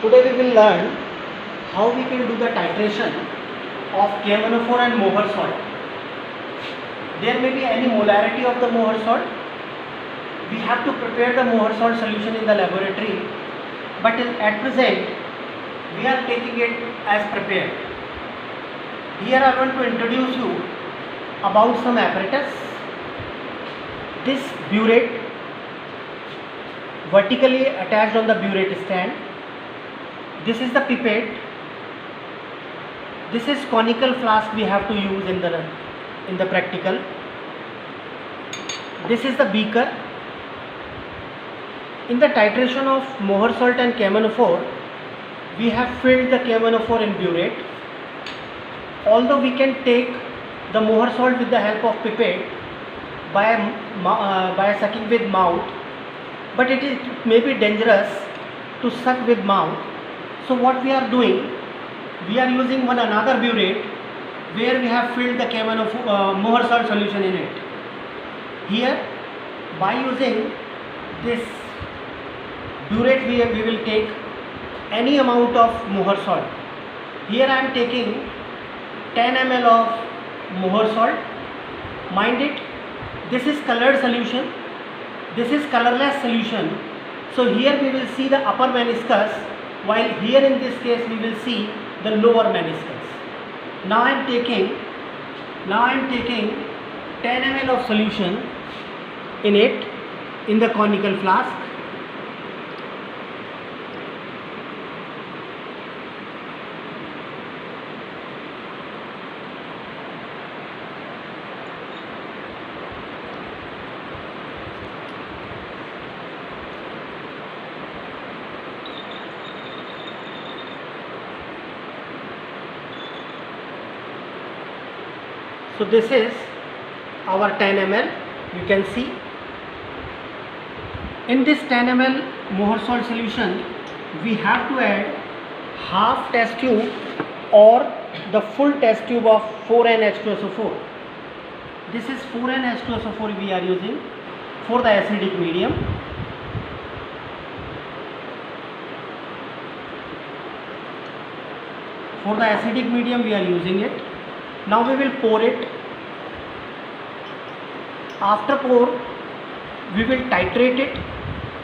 Today we will learn how we can do the titration of KMnO4 and Mohr salt. There may be any molarity of the Mohr salt. We have to prepare the Mohr salt solution in the laboratory, but at present we are taking it as prepared. Here I want to introduce you about some apparatus. This burette vertically attached on the burette stand. This is the pipette. This is conical flask we have to use in the practical. This is the beaker. In the titration of Mohr salt and KMnO4, we have filled the KMnO4 in burette. Although we can take the Mohr salt with the help of pipette by sucking with mouth, but it may be dangerous to suck with mouth. So what we are doing, we are using one another burette where we have filled the Mohr salt solution in it. Here, by using this burette, we will take any amount of Mohr salt. Here I am taking 10 ml of Mohr salt. Mind it, this is colored solution, this is colorless solution. So here we will see the upper meniscus, while here in this case we will see the lower meniscus. Now I am taking 10 ml of solution in it, in the conical flask. So this is our 10 ml. You can see in this 10 ml Mohr salt solution we have to add half test tube or the full test tube of 4N-H2SO4. This is 4N-H2SO4 we are using for the acidic medium. For the acidic medium we are using it. Now we will pour it. After pour, we will titrate it,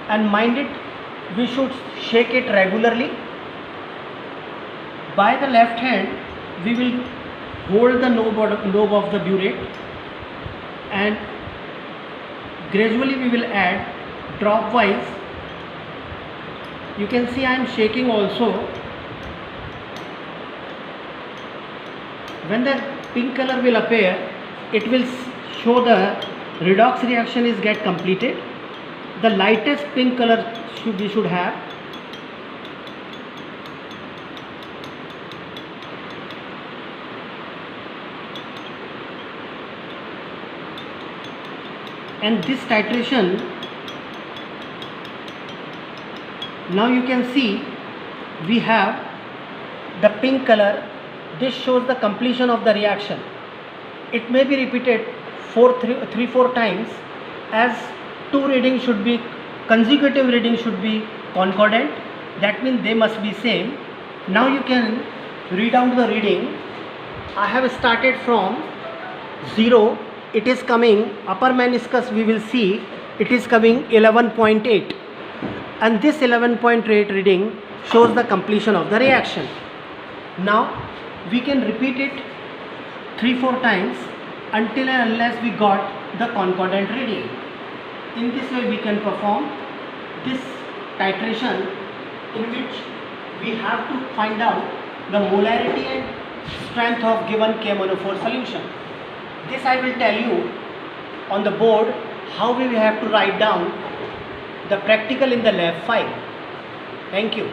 and mind it, we should shake it regularly. By the left hand, we will hold the knob of the burette, and gradually we will add drop wise. You can see I am shaking also. When the pink color will appear, it will show the redox reaction is get completed. The lightest pink color we should have. And this titration, now you can see we have the pink color. This shows the completion of the reaction. It may be repeated 3-4 times, as two readings should be consecutive, readings should be concordant. That means they must be same. Now you can read out the reading. I have started from 0. It is coming upper meniscus. We will see it is coming 11.8, and this 11.8 reading shows the completion of the reaction. Now we can repeat it 3-4 times until and unless we got the concordant reading. In this way we can perform this titration, in which we have to find out the molarity and strength of given KMnO4 solution. This I will tell you on the board how we have to write down the practical in the lab file. Thank you.